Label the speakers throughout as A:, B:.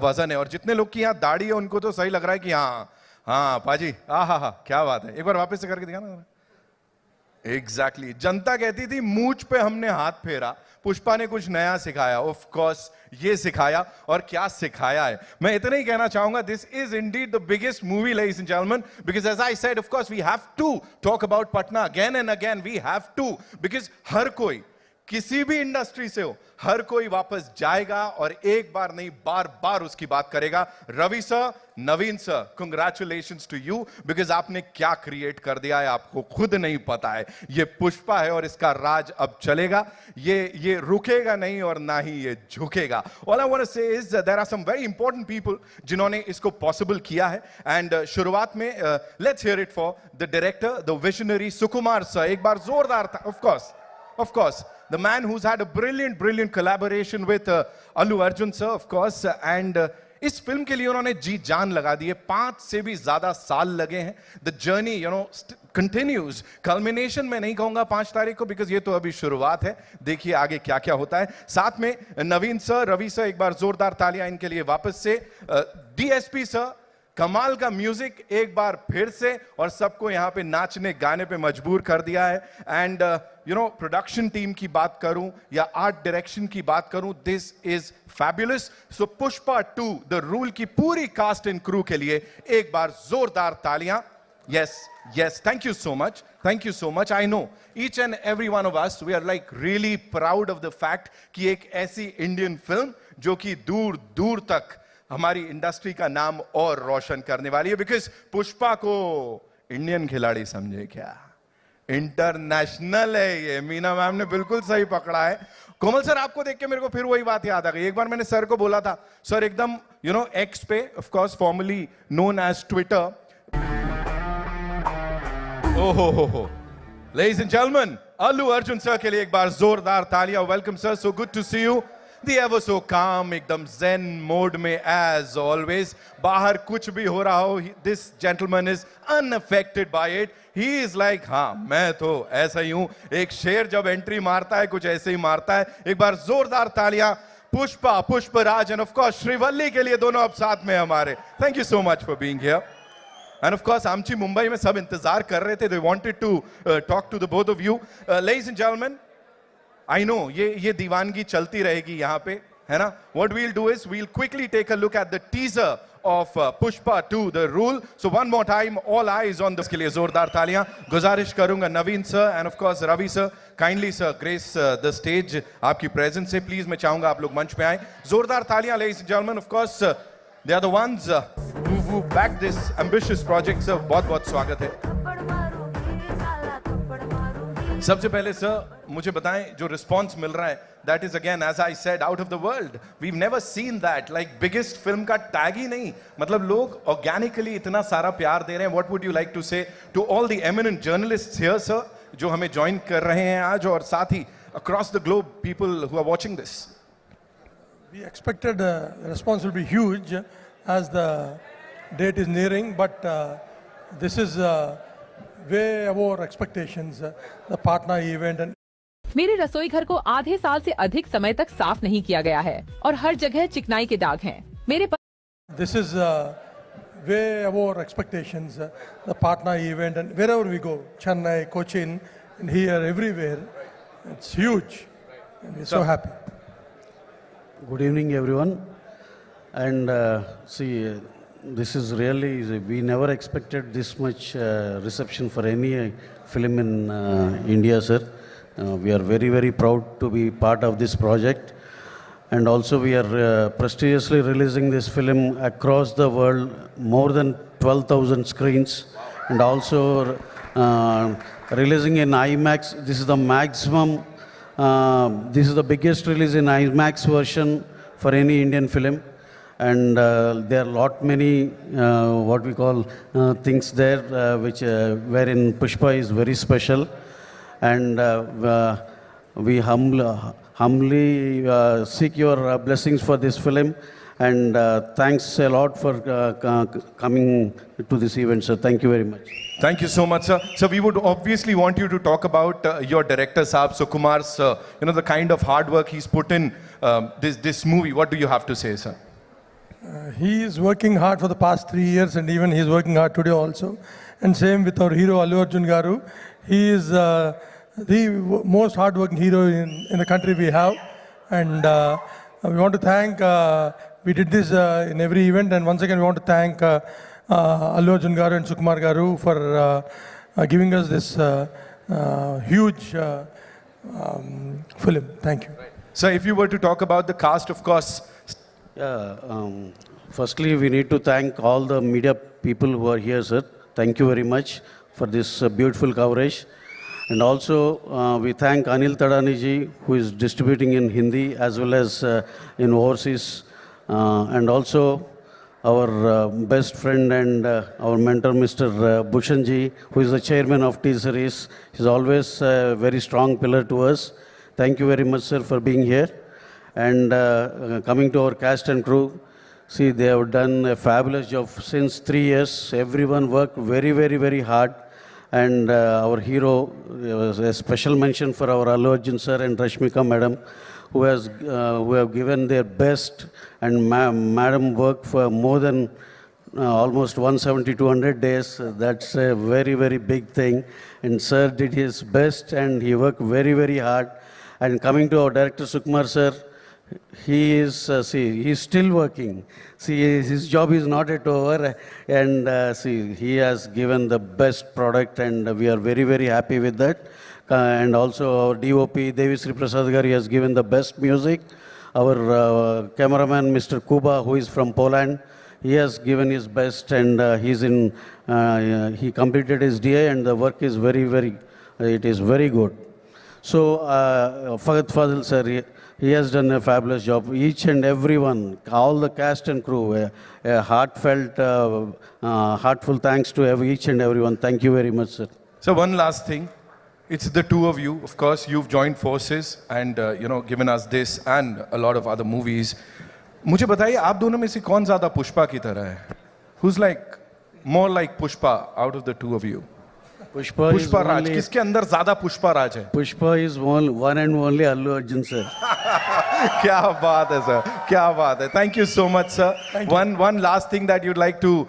A: वजन है और जितने लोग की यहाँ दाढ़ी है उनको तो सही लग रहा है कि हाँ हाँ पाजी हाँ क्या बात है। एक बार वापस से करके दिखाना। एग्जैक्टली जनता कहती थी मूंछ पे हमने हाथ फेरा, पुष्पा ने कुछ नया सिखाया। ऑफ कोर्स ये सिखाया और क्या सिखाया है। मैं इतना ही कहना चाहूंगा, this is indeed the biggest movie ladies and gentleman, because as I said of course we have to talk about Patna again and again, we have to, because हर कोई किसी भी इंडस्ट्री से हो, हर कोई वापस जाएगा और एक बार नहीं बार बार उसकी बात करेगा। Ravi sir, Naveen sir, congratulations to you, because आपने क्या क्रिएट कर दिया है आपको खुद नहीं पता है। ये पुष्पा है और इसका राज अब चलेगा, ये रुकेगा नहीं और ना ही ये झुकेगा। All I want to say is there are some very important people जिन्होंने इसको पॉसिबल किया है। एंड शुरुआत में let's hear it for the director, the visionary Sukumar sir. एक बार जोरदार था। Of course, the man who's had a brilliant collaboration with Allu Arjun sir, of course, and इस फिल्म के लिए उन्होंने जी जान लगा दी है। 5 से भी ज्यादा साल लगे हैं। The journey, you know, continues. Culmination में नहीं कहूंगा 5 तारीख को, बिकॉज ये तो अभी शुरुआत है। देखिए आगे क्या क्या होता है। साथ में नवीन सर, रवि सर, एक बार जोरदार तालियां इनके लिए वापस से। डीएसपी सर, कमाल का म्यूजिक एक बार फिर से, और सबको यहां पे नाचने गाने पे मजबूर कर दिया है। And you know, production team की बात करूं या आर्ट डायरेक्शन की बात करूं, this is fabulous. So Pushpa 2 the rule की पूरी कास्ट एंड क्रू के लिए एक बार जोरदार तालियां। yes, thank you so much. I know each and every one of us, we are like really proud of the fact कि एक ऐसी इंडियन फिल्म जो कि दूर दूर तक हमारी इंडस्ट्री का नाम और रोशन करने वाली है। बिकॉज पुष्पा को इंडियन खिलाड़ी समझे क्या, इंटरनेशनल है ये। मीना मैम ने बिल्कुल सही पकड़ा है। कोमल सर, आपको देख के मेरे को फिर वही बात याद आ गई। एक बार मैंने सर को बोला था, सर एकदम यू नो एक्स पे, of course formally known as Twitter, ओहो ladies and gentleman, Allu Arjun sir के लिए एक बार जोरदार तालियां। Welcome sir, so good to see you. The ever so calm, एकदम zen mode में as always। बाहर कुछ भी हो रहा हो, this gentleman is unaffected by it. He is like, हाँ मैं तो ऐसा ही हूं। एक शेर जब एंट्री मारता है कुछ ऐसे ही मारता है। एक बार जोरदार तालियां Pushpa, Pushparaj and of course Srivalli के लिए, दोनों अब साथ में हमारे। Thank you so much for being here. And of course आमची मुंबई में सब इंतजार कर रहे थे। They wanted to talk to the both of you. Ladies and gentlemen, I know ये दीवानगी चलती रहेगी यहाँ पे, है ना। What we'll do is we'll quickly take a look at the teaser of Pushpa 2 The Rule. So one more time, all eyes on this। के लिए जोरदार तालियां। गुजारिश करूंगा Naveen sir and of course Ravi sir, kindly sir grace the stage आपकी presence से। Please मैं चाहूंगा आप लोग मंच पे आए। जोरदार तालियां लेडीज एंड जेंटलमैन। Of course they are the ones who backed this ambitious project। Sir बहुत बहुत स्वागत है। सबसे पहले सर मुझे बताएं, जो रिस्पॉन्स मिल रहा है, that is again as I said out of the world. We've never seen that, like biggest film का टैग ही नहीं, मतलब लोग ऑर्गेनिकली इतना सारा प्यार दे रहे हैं। What would you like to say to all the eminent journalists here sir, जो हमें ज्वाइन कर रहे हैं आज, और साथ ही across the globe people who are watching this?
B: We expected the response will be huge as the date is nearing, but this is way above our expectations. The partner event and
C: मेरे रसोई घर को आधे साल से अधिक समय तक साफ नहीं किया गया है और हर जगह चिकनाई के दाग हैं। मेरे
B: this is way above our expectations. The partner event and wherever we go, Chennai, Cochin, and here everywhere, it's huge, and we're so happy.
D: Good evening, everyone. And see, this is really, we never expected this much reception for any film in India, sir. We are very, very proud to be part of this project. And also we are prestigiously releasing this film across the world, more than 12,000 screens. And also releasing in IMAX. This is the maximum. This is the biggest release in IMAX version for any Indian film, and there are many what we call things there which wherein Pushpa is very special, and we humbly seek your blessings for this film, and thanks a lot for coming to this event, sir. Thank you very much.
A: Thank you so much, sir. So we would obviously want you to talk about your director, Saab Sukumar, sir. You know, the kind of hard work he's put in this movie. What do you have to say, sir?
B: He is working hard for the past 3 years, and even he is working hard today also. And same with our hero Allu Arjun Garu. He is the most hard-working hero in the country we have. And we want to thank, we did this in every event, and once again we want to thank Allu Arjun Garu and Sukumar Garu for giving us this huge film. Thank you.
A: So if you were to talk about the cast, of course,
D: Yeah, firstly, we need to thank all the media people who are here, sir. Thank you very much for this beautiful coverage. And also, we thank Anil Tadaniji, who is distributing in Hindi as well as in overseas. And also, our best friend and our mentor, Mr. Bhushanji, who is the chairman of T-Series. He's always a very strong pillar to us. Thank you very much, sir, for being here. And coming to our cast and crew, see, they have done a fabulous job since 3 years. Everyone worked very, very, very hard. And our hero, a special mention for our Allu Arjun sir and Rashmika madam, who have given their best. And madam worked for more than almost 170, 200 days. That's a very, very big thing. And sir did his best, and he worked very, very hard. And coming to our director Sukumar sir, he is, he's still working. See, his job is not yet over. And he has given the best product, and we are very, very happy with that. And also our DOP, Devi Sri Prasad Gari, has given the best music. Our cameraman, Mr. Kuba, who is from Poland, he has given his best, and he completed his DA, and the work is it is very good. So, Faghat Fadil sir, he has done a fabulous job. Each and everyone, all the cast and crew, a heartfelt, heartful thanks to each and everyone. Thank you very much, sir.
A: so one last thing. It's the two of you. Of course, you've joined forces and, given us this and a lot of other movies. मुझे बताइए आप दोनों में से कौन ज़्यादा पुष्पा की तरह है? Who's like more like Pushpa out of the two of you? Pushpa Raj, किसके अंदर ज्यादा पुष्पा राज है?
D: Pushpa is one and only Allu Arjun sir.
A: क्या बात है सर, क्या बात है. Thank you so much, sir. One last thing that you'd like to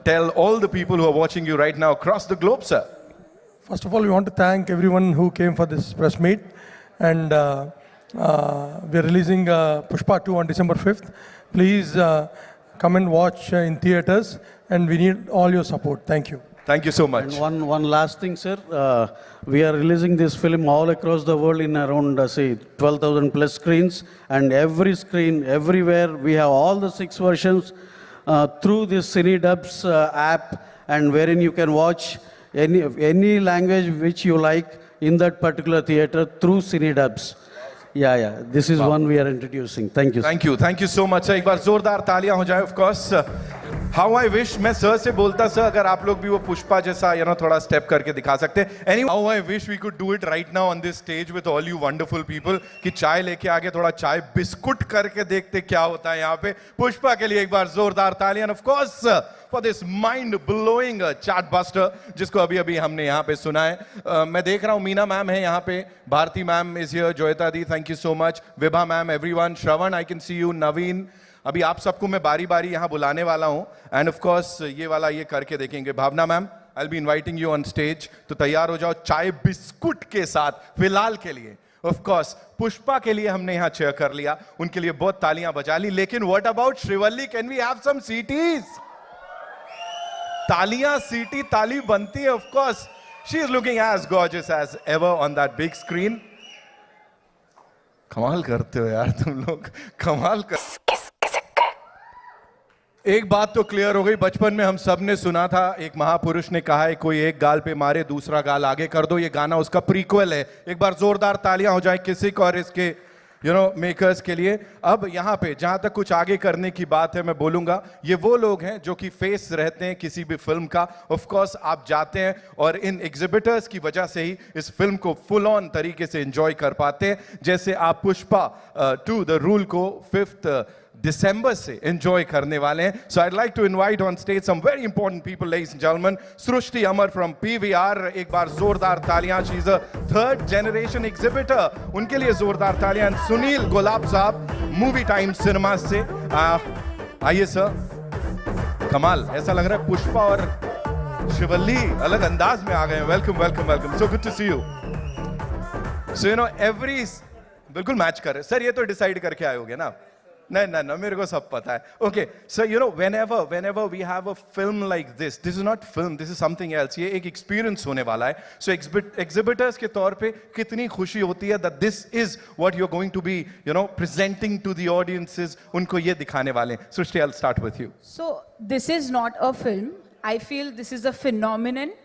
A: tell all the people who are watching you right now across the globe, sir.
B: First of all, we want to thank everyone who came for this press meet. And we're releasing Pushpa 2 on December 5th. Please come and watch in theaters, and we need all your support. Thank you.
A: Thank you so much.
D: And one last thing, sir. We are releasing this film all across the world in around, 12,000 plus screens. And every screen, everywhere, we have all the 6 versions through this CineDubs app, and wherein you can watch any language which you like in that particular theater through CineDubs. Yeah. This is one we are introducing. Thank you.
A: Thank you so much, sir. एक बार जोरदार तालियां हो जाए, of course. How I wish मैं sir से बोलता sir अगर आप लोग भी वो पुष्पा जैसा थोड़ा स्टेप करके दिखा सकते. Anyway, how I wish we could do it right now on this stage with all you wonderful people कि चाय लेके आगे थोड़ा चाय बिस्कुट करके देखते क्या होता है यहाँ पे. पुष्पा के लिए एक बार जोरदार तालियां, of course, for this mind blowing chartbuster जिसको अभी हमने यहाँ पे सुना है. मैं देख रहा हूँ मीना मैम है यहाँ पे, Bharati ma'am is here, Joyita di, thank you so much, Vibha ma'am, everyone, Shravan, I can see you, Naveen. अभी आप सबको मैं बारी बारी यहाँ बुलाने वाला हूँ, एंड ऑफ कोर्स ये वाला ये करके देखेंगे. Bhavna ma'am, I will be inviting you on stage, तो तैयार हो जाओ चाय बिस्कुट के साथ फिलहाल के लिए. ऑफ कोर्स पुष्पा के लिए हमने यहाँ चेयर कर लिया, उनके लिए बहुत तालियां बजा ली, लेकिन what about Srivalli? Can we have some सीटीज? तालियां, सीटी, ताली बनती है. Of course she is looking as gorgeous as ever on that big screen. कमाल करते हो यार तुम लोग, कमाल कर. एक बात तो क्लियर हो गई, बचपन में हम सब ने सुना था, एक महापुरुष ने कहा है कोई एक गाल पे मारे दूसरा गाल आगे कर दो. ये गाना उसका प्रीक्वल है. एक बार जोरदार तालियां हो जाए किसिक और इसके मेकर्स के लिए. अब यहाँ पे जहां तक कुछ आगे करने की बात है, मैं बोलूंगा ये वो लोग हैं जो कि फेस रहते हैं किसी भी फिल्म का. ऑफ कोर्स आप जाते हैं और इन एग्जिबिटर्स की वजह से ही इस फिल्म को फुल ऑन तरीके से एंजॉय कर पाते हैं. जैसे आप पुष्पा 2 द रूल को 5th December से enjoy करने वाले हैं. So I'd like to invite on stage some very important people, ladies and gentlemen. Srushti Amar from PVR, एक बार जोरदार तालियां. She's a 3rd generation exhibitor. उनके लिए जोरदार तालियां. सुनील गुलाब साहब, Movie Time Cinemas से. आइए सर, कमाल, ऐसा लग रहा है पुष्पा और शिवल्ली अलग अंदाज में आ गए। Welcome welcome welcome, so good to see you. So you know every, बिल्कुल मैच कर रहे सर, ये तो डिसाइड करके आए होगे ना? नहीं नहीं नहीं, मेरे को सब पता है। Okay sir, you know whenever we have a film like this is not film, this is something else, ये एक एक्सपीरियंस होने वाला है। सो एग्जिबिटर्स के तौर पे कितनी खुशी होती है that this is what you're going to be, you know, presenting to the audiences, उनको ये दिखाने वाले हैं। सृष्टि, I'll start with you.
E: So this is not a film. I feel this is a phenomenon,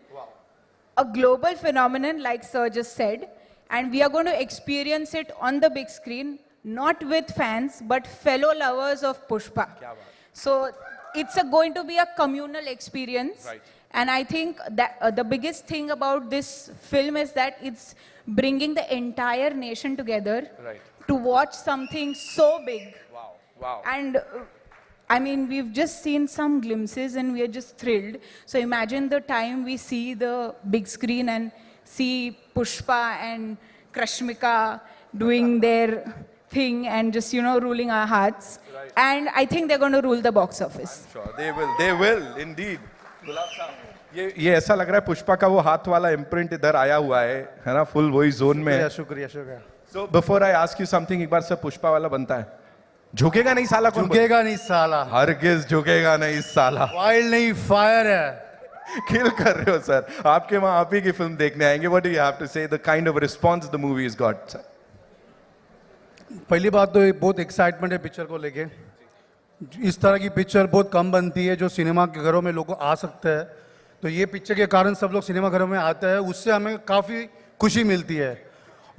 E: a global phenomenon, like Sir just said, and we are going to experience it on the big screen, not with fans, but fellow lovers of Pushpa. So it's going to be a communal experience.
A: Right.
E: And I think that the biggest thing about this film is that it's bringing the entire nation together
A: Right.
E: to watch something so big.
A: Wow, wow.
E: And I mean, we've just seen some glimpses and we are just thrilled. So imagine the time we see the big screen and see Pushpa and Krashmika doing their thing and just, you know, ruling our hearts.
A: Right.
E: And I think they're going to rule the box office.
A: Sure, they will indeed. गुलाब साहब, ये ऐसा लग रहा है पुष्पा का वो हाथ वाला इम्प्रिंट इधर आया हुआ है ना, फुल वही जोन में है।
F: शुक्रिया शुक्रिया।
A: So before I ask you something, एक बार सर पुष्पा वाला बनता है? झुकेगा नहीं साला, कौन
F: झुकेगा नहीं साला,
A: हरगिज झुकेगा नहीं साला।
F: वाइल्ड नहीं, फायर है।
A: किल कर रहे हो सर, आपके वहां आप ही की फिल्म देखने आएंगे। What do you have to say, the kind of response the movie has got sir?
F: पहली बात तो बहुत एक्साइटमेंट है पिक्चर को लेके। इस तरह की पिक्चर बहुत कम बनती है जो सिनेमा के घरों में लोग आ सकते हैं, तो ये पिक्चर के कारण सब लोग सिनेमा घरों में आते हैं, उससे हमें काफ़ी खुशी मिलती है।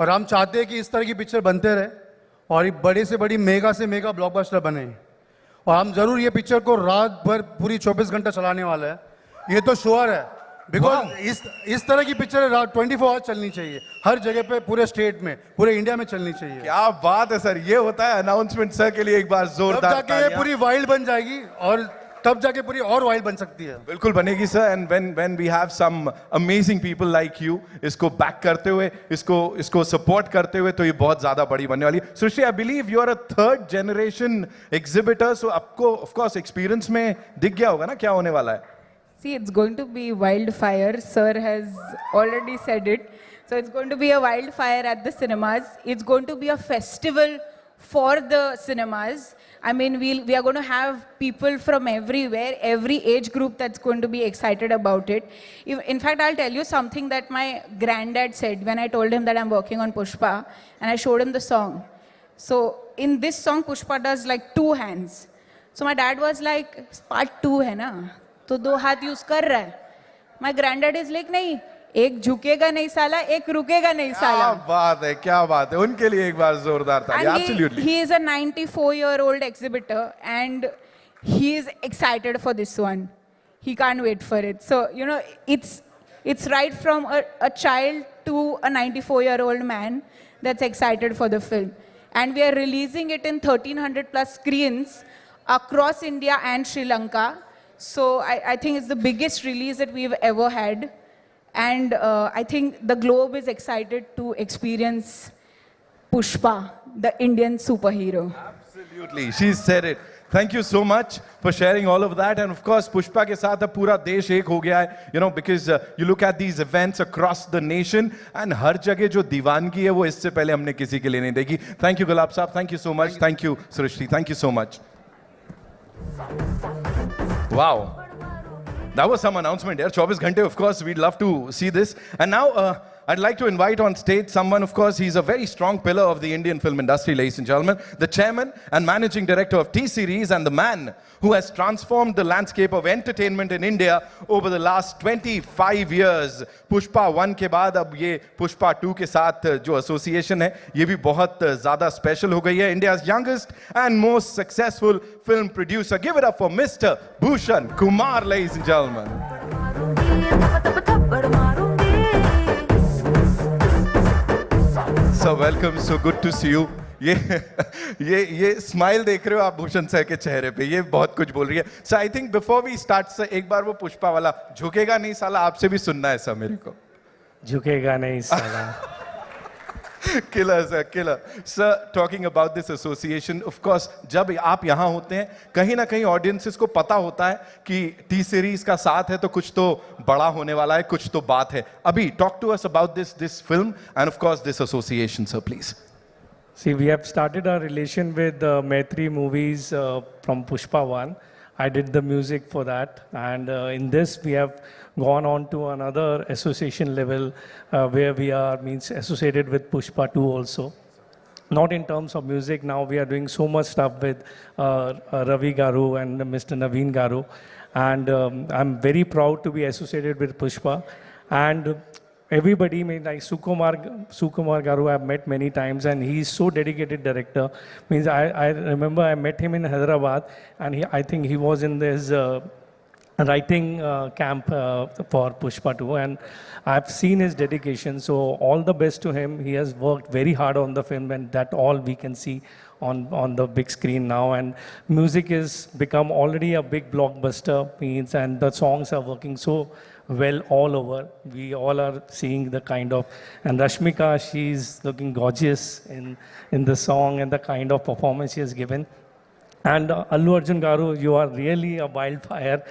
F: और हम चाहते हैं कि इस तरह की पिक्चर बनते रहे और ये बड़े से बड़ी मेगा से मेगा ब्लॉकबस्टर बने। और हम ज़रूर ये पिक्चर को रात भर पूरी 24 घंटा चलाने वाले हैं, ये तो श्योर है। बिकॉज इस तरह की पिक्चर 24 आवर्स चलनी चाहिए, हर जगह पे, पूरे स्टेट में, पूरे इंडिया में चलनी चाहिए।
A: क्या बात है सर, ये होता है अनाउंसमेंट सर के लिए एक बार
F: तब
A: जोरदार
F: जाके ये
A: तालियां।
F: पूरी वाइल्ड बन जाएगी और तब जाके पूरी और वाइल्ड बन सकती है।
A: बिल्कुल बनेगी sir. And when we have some amazing people like you, इसको बैक करते हुए, इसको सपोर्ट करते हुए, तो ये बहुत ज्यादा बड़ी बनने वाली है। Srishti, I believe you are a third generation exhibitor, so आपको ऑफ कोर्स एक्सपीरियंस में दिख गया होगा ना क्या होने वाला है?
E: See, it's going to be wildfire. Sir has already said it. So it's going to be a wildfire at the cinemas. It's going to be a festival for the cinemas. I mean, we are going to have people from everywhere, every age group that's going to be excited about it. In fact, I'll tell you something that my granddad said when I told him that I'm working on Pushpa, and I showed him the song. So in this song, Pushpa does like 2 hands. So my dad was like, part 2 hai na? तो 2 हाथ use कर रहा है। My ग्रैंडडैड is like, नहीं, एक झुकेगा नहीं साला, एक रुकेगा नहीं साला।
A: क्या बात है, क्या बात है, उनके लिए एक बार जोरदार तालियां। Absolutely.
E: He is a 94-year-old exhibitor and he is excited for this one. He can't wait for it. So, you know, it's right from a child to a 94-year-old man that's excited for the film. And we are releasing it in 1,300 plus screens across India and Sri Lanka. So I think it's the biggest release that we've ever had. And I think the globe is excited to experience Pushpa, the Indian superhero.
A: Absolutely, she said it. Thank you so much for sharing all of that. And of course, Pushpa के साथ अब पूरा देश एक हो गया है, you know, because you look at these events across the nation and हर जगह जो दीवानगी है वो इससे पहले हमने किसी के लिए नहीं देखी. Thank you गुलाब साहब, thank you so much, thank you Srishti, thank you so much. Wow. That was some announcement here. 24 Ghante, of course, we'd love to see this. And now, I'd like to invite on stage someone, of course, he's a very strong pillar of the Indian film industry, ladies and gentlemen. The chairman and managing director of T-Series and the man who has transformed the landscape of entertainment in India over the last 25 years. Pushpa 1 के बाद अब ये Pushpa 2 के साथ जो association है, ये भी बहुत ज़्यादा special हो गई है. India's youngest and most successful film producer. Give it up for Mr. Bhushan Kumar, ladies and gentlemen. So welcome, so good to see you. ये स्माइल देख रहे हो आप भूषण सर के चेहरे पे, ये बहुत कुछ बोल रही है. So I think before we start, sir, एक बार वो पुष्पा वाला झुकेगा नहीं साला आपसे भी सुनना है सर मेरे को.
G: झुकेगा नहीं साला.
A: Killer, sir, killer. Sir, talking about this association, of course, जब आप यहाँ होते हैं, कहीं ना कहीं audiences को पता होता है कि T series का साथ है तो कुछ तो बड़ा होने वाला है, कुछ तो बात है. अभी, talk to us about this film and of course this association, sir, please.
G: See, we have started our relation with Maitri Movies from Pushpa 1. I did the music for that. And in this, we have gone on to another association level where we are associated with Pushpa 2 also. Not in terms of music, now we are doing so much stuff with Ravi Garu and Mr. Naveen Garu. And I'm very proud to be associated with Pushpa. And everybody, like Sukumar Garu, I've met many times, and he's so dedicated director. I remember I met him in Hyderabad, and I think he was in this writing camp for Pushpa 2, and I've seen his dedication. So all the best to him. He has worked very hard on the film, and that all we can see on the big screen now. And music has become already a big blockbuster, and the songs are working so well all over. We all are seeing the kind of, and Rashmika, she's looking gorgeous in the song and the kind of performance she has given. And Allu Arjun Garu, you are really a wildfire,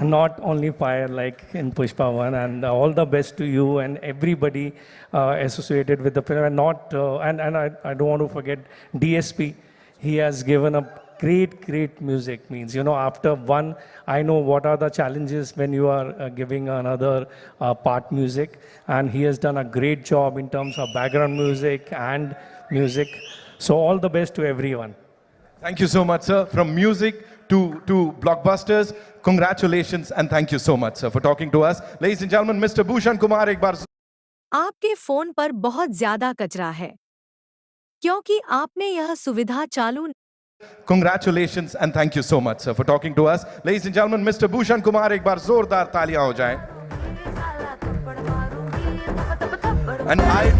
G: not only fire like in Pushpa 1. And all the best to you and everybody associated with the film. And I don't want to forget DSP. He has given a great music. After one, I know what are the challenges when you are giving another part music, and he has done a great job in terms of background music and music. So all the best to everyone.
A: Thank you so much, sir. From music to blockbusters, congratulations and thank you so much, sir, for talking to us. Ladies and gentlemen, Mr. Bhushan Kumar, एक बार.
H: आपके phone पर बहुत ज्यादा कचरा है क्योंकि आपने यह सुविधा चालू
A: Congratulations and thank you so much, sir, for talking to us. Ladies and gentlemen, Mr. Bhushan Kumar, एक बार जोरदार तालियां हो जाएं. And I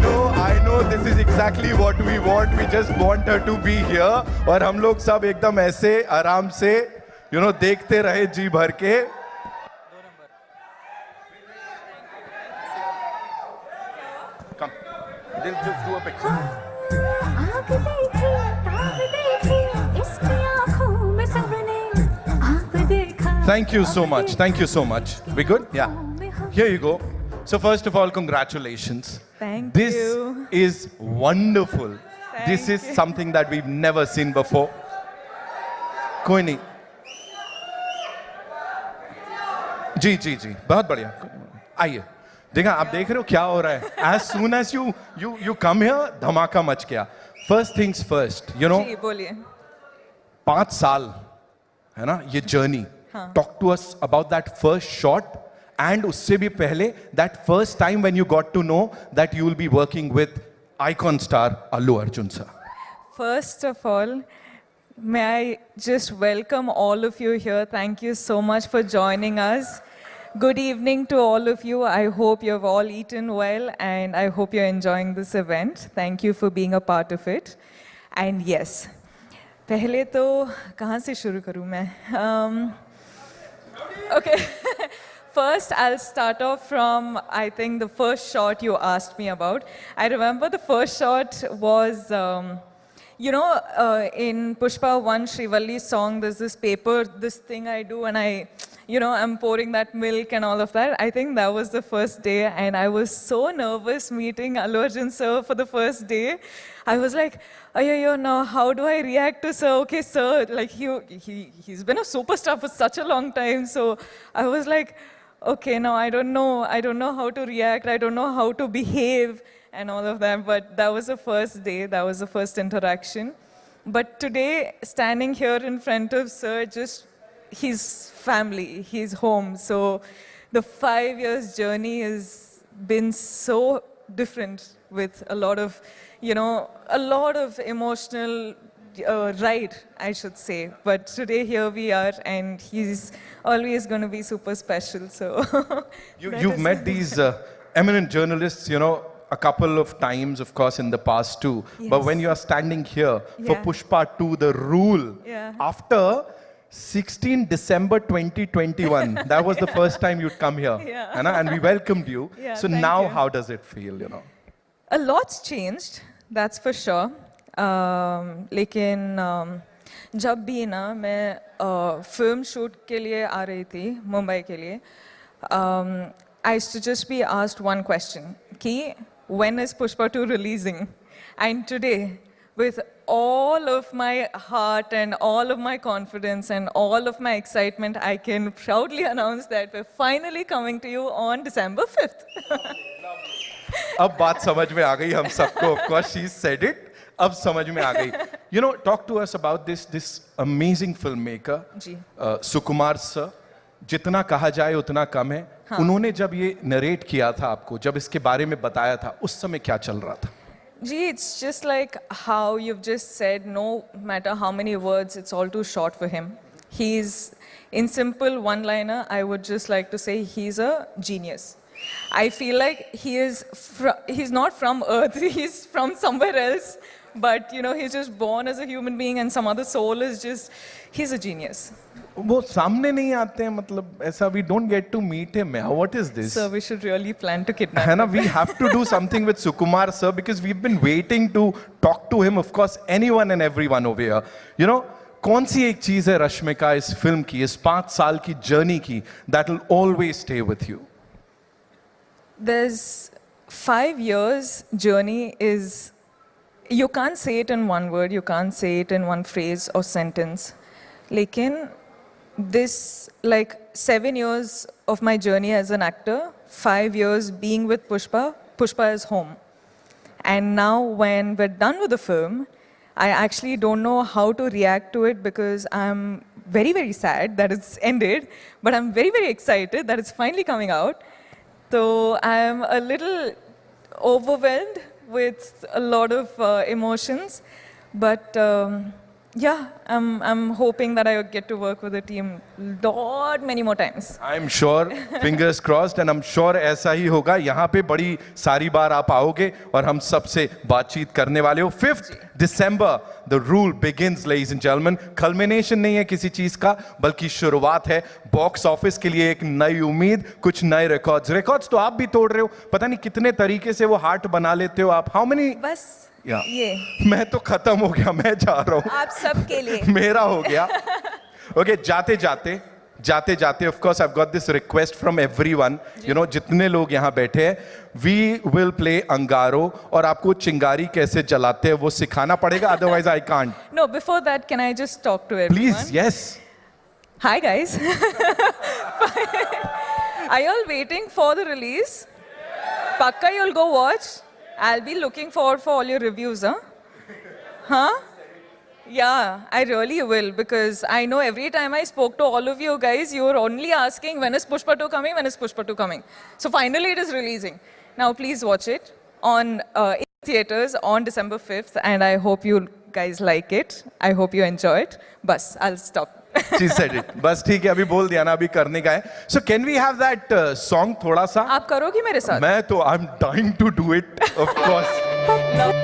A: know this is exactly what we want. We just want her to be here. और हम लोग सब एकदम ऐसे आराम से, देखते रहे जी भर के. Come, they'll just do a picture. Thank you so much. Thank you so much. We good? Yeah. Here you go. So first of all, congratulations.
I: Thank
A: this
I: you.
A: Is wonderful. This is
I: you.
A: something that we've never seen before. कोई नहीं. जी जी जी बहुत बढ़िया. आइए. देखा आप देख रहे हो क्या हो रहा है. As soon as you come here, धमाका मच गया. First things first,
I: जी बोलिए.
A: 5 साल है ना ये journey. Talk to us about that first shot. And उससे भी पहले, that first time when you got to know that you will be working with icon star Allu Arjun sir.
I: First of all, may I just welcome all of you here. Thank you so much for joining us. Good evening to all of you. I hope you've all eaten well and I hope you're enjoying this event. Thank you for being a part of it. And yes, पहले तो कहाँ से शुरू करूँ मैं? Okay. First, I'll start off from, I think, the first shot you asked me about. I remember the first shot was, in Pushpa 1, Srivalli's song, there's this paper, this thing I do, and I'm pouring that milk and all of that. I think that was the first day, and I was so nervous meeting Allu Arjun sir for the first day. I was like, now how do I react to sir? Okay, sir, like he's been a superstar for such a long time, so I was like, okay, now I don't know how to react, I don't know how to behave and all of that, but that was the first day, that was the first interaction. But today, standing here in front of sir, just his family, his home, so the 5 years journey has been so different with a lot of emotional ride, I should say. But today here we are, and he's always going to be super special. So
A: you've met these eminent journalists, a couple of times, of course, in the past too.
I: Yes.
A: But when you are standing here for
I: Yeah.
A: Pushpa 2, The Rule,
I: Yeah.
A: after 16 December 2021, that was the first time you'd come here,
I: Yeah.
A: and we welcomed you.
I: Yeah,
A: So
I: thank
A: now,
I: you.
A: how does it feel?
I: A lot's changed. that's for sure. लेकिन जब भी ना मैं film shoot के लिए आ रही थी मुंबई के लिए, I used to just be asked one question कि when is Pushpa 2 releasing? And today, with all of my heart and all of my confidence and all of my excitement, I can proudly announce that we're finally coming to you on December 5th.
A: अब बात समझ में आ गई हम सबको. Of course, she said it. अब समझ में आ गई. You know, talk to us about this amazing filmmaker,
I: ji.
A: Sukumar sir. जितना कहा जाए उतना कम है. उन्होंने जब ये नरेट किया था आपको, जब इसके बारे में बताया था, उस समय क्या चल रहा था?
I: Gee, it's just like how you've just said, no matter how many words, it's all too short for him. He's, in simple one-liner, I would just like to say he's a genius. I feel like he's not from Earth, he's from somewhere else, but you know, he's just born as a human being and some other soul is just, he's a genius.
A: वो सामने नहीं आते हैं, मतलब ऐसा we don't get to meet him. What is this?
I: So we should really plan to kidnap
A: है ना,
I: him.
A: we have to do something with Sukumar sir because we've been waiting to talk to him. Of course, anyone and everyone over here. You know, कौन सी एक चीज है रश्मिका इस film की, इस 5 साल की जर्नी की, that will always stay with you?
I: There's 5 years journey is, you can't say it in one word, you can't say it in one phrase or sentence. Lekin this, like 7 years of my journey as an actor, 5 years being with Pushpa, Pushpa is home. And now when we're done with the film, I actually don't know how to react to it because I'm very, very sad that it's ended, but I'm very, very excited that it's finally coming out. So I'm a little overwhelmed with a lot of emotions, but yeah, I'm hoping that I get to work with the team many more times.
A: I'm sure, fingers crossed, and I'm sure ऐसा ही होगा. यहाँ पे बड़ी सारी बार आप आओगे और हम सबसे बातचीत करने वाले हो. 5th December, the rule begins, ladies and gentlemen. Culmination नहीं है किसी चीज का, बल्कि शुरुआत है. बॉक्स ऑफिस के लिए एक नई उम्मीद, कुछ नए रिकॉर्ड्स तो आप भी तोड़ रहे हो. पता नहीं कितने तरीके से वो हार्ट बना लेते हो आप. How many?
I: बस
A: Yeah.
I: ये
A: मैं तो खत्म हो गया, मैं जा रहा हूँ.
I: आप सबके लिए.
A: मेरा हो गया. Okay, जाते जाते of course I've got this request from everyone, you know, जितने लोग यहाँ बैठे हैं, we will play अंगारो, और आपको चिंगारी कैसे जलाते हैं वो सिखाना पड़ेगा, otherwise I can't.
I: No, before that, can I just talk to everyone?
A: Please, yes.
I: Hi guys. Are you all waiting for the release? Pakka you'll go watch? I'll be looking forward for all your reviews, huh? Huh? Yeah, I really will because I know every time I spoke to all of you guys, you were only asking when is Pushpa 2 coming, when is Pushpa 2 coming. So finally it is releasing. Now please watch it on in theaters on December 5th and I hope you guys like it. I hope you enjoy it. Bas, I'll stop.
A: She said it. बस ठीक है, अभी बोल दिया ना, अभी करने का है. So can we have that song थोड़ा सा?
I: आप करोगी मेरे साथ?
A: मैं तो I'm dying to do it, of course.